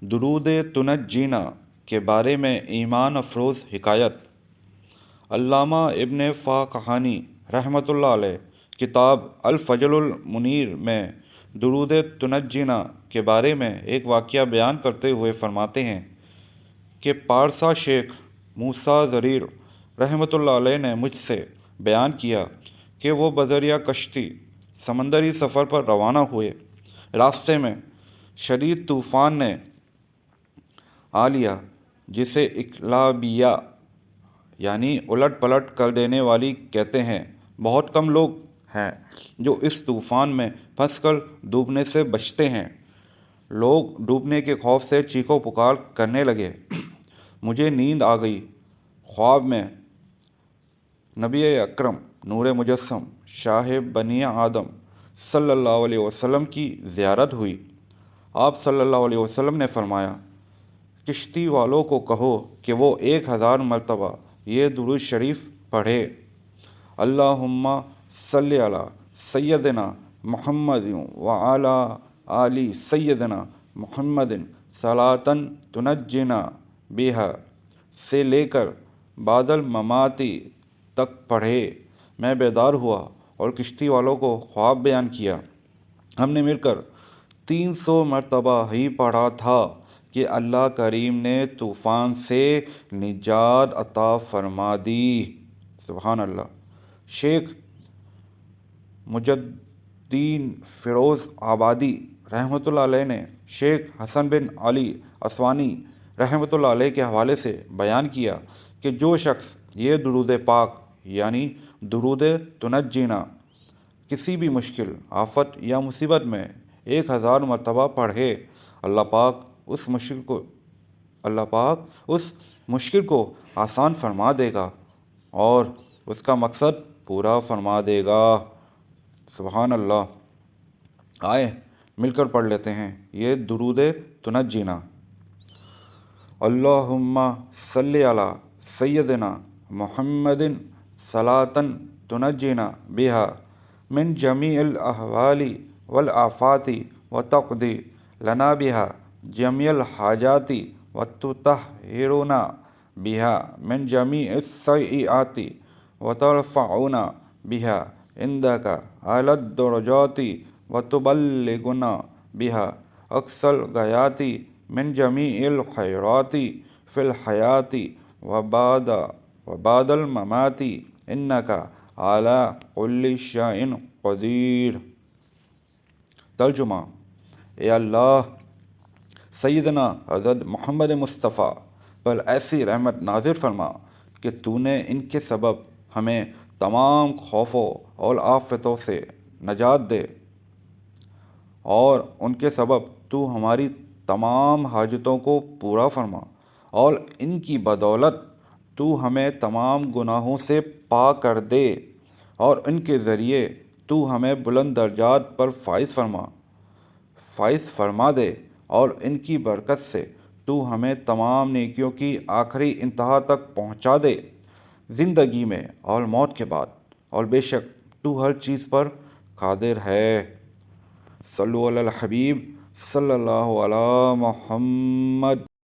درود تنجینا کے بارے میں ایمان افروز حکایت۔ علامہ ابن فاقہانی رحمۃ اللہ علیہ کتاب الفجر المنیر میں درود تنجینا کے بارے میں ایک واقعہ بیان کرتے ہوئے فرماتے ہیں کہ پارسا شیخ موسیٰ ضریر رحمۃ اللہ علیہ نے مجھ سے بیان کیا کہ وہ بذریعہ کشتی سمندری سفر پر روانہ ہوئے۔ راستے میں شدید طوفان نے آ لیا، جسے اقلابیہ یعنی الٹ پلٹ کر دینے والی کہتے ہیں۔ بہت کم لوگ ہیں جو اس طوفان میں پھنس کر ڈوبنے سے بچتے ہیں۔ لوگ ڈوبنے کے خوف سے چیخ و پکار کرنے لگے۔ مجھے نیند آ گئی۔ خواب میں نبی اکرم نور مجسم شاہ بنی آدم صلی اللہ علیہ وسلم کی زیارت ہوئی۔ آپ صلی اللہ علیہ وسلم نے فرمایا، کشتی والوں کو کہو کہ وہ 1000 مرتبہ یہ درود شریف پڑھے، اللہم صلی علی سیدنا محمد وعلی آل سیدنا محمد صلاۃ تنجینا بہا سے لے کر بعد المماتی تک پڑھے۔ میں بیدار ہوا اور کشتی والوں کو خواب بیان کیا۔ ہم نے مل کر 300 مرتبہ ہی پڑھا تھا کہ اللہ کریم نے طوفان سے نجات عطا فرما دی۔ سبحان اللہ۔ شیخ مجدین فیروز آبادی رحمۃ اللہ علیہ نے شیخ حسن بن علی اسوانی رحمۃ اللہ علیہ کے حوالے سے بیان کیا کہ جو شخص یہ درود پاک یعنی درود تنجینا کسی بھی مشکل، آفت یا مصیبت میں 1000 مرتبہ پڑھے، اللہ پاک اس مشکل کو آسان فرما دے گا اور اس کا مقصد پورا فرما دے گا۔ سبحان اللہ۔ آئے مل کر پڑھ لیتے ہیں یہ درود تنجینا۔ اللہم صلی علی سیدنا محمد صلاۃ تنجینا بہا من جمیع الاحوال والآفات وتقضی لنا بہا جمیع الحاجات وتطہرنا بہا من جمیع السیئات وترفعنا بہا عندک اعلی الدرجات وتبلغنا بہا اقصی الغایات من جمیع الخیرات فی الحیاۃ وبعد الممات انک علی کل شیء قدیر۔ ترجمہ: اے اللہ، سیدنا حضرت محمد مصطفیٰ پر ایسی رحمت نازل فرما کہ تو نے ان کے سبب ہمیں تمام خوفوں اور آفتوں سے نجات دے، اور ان کے سبب تو ہماری تمام حاجتوں کو پورا فرما، اور ان کی بدولت تو ہمیں تمام گناہوں سے پاک کر دے، اور ان کے ذریعے تو ہمیں بلند درجات پر فائز فرما دے، اور ان کی برکت سے تو ہمیں تمام نیکیوں کی آخری انتہا تک پہنچا دے، زندگی میں اور موت کے بعد، اور بے شک تو ہر چیز پر قادر ہے۔ صلو علی الحبیب صلی اللہ علی محمد۔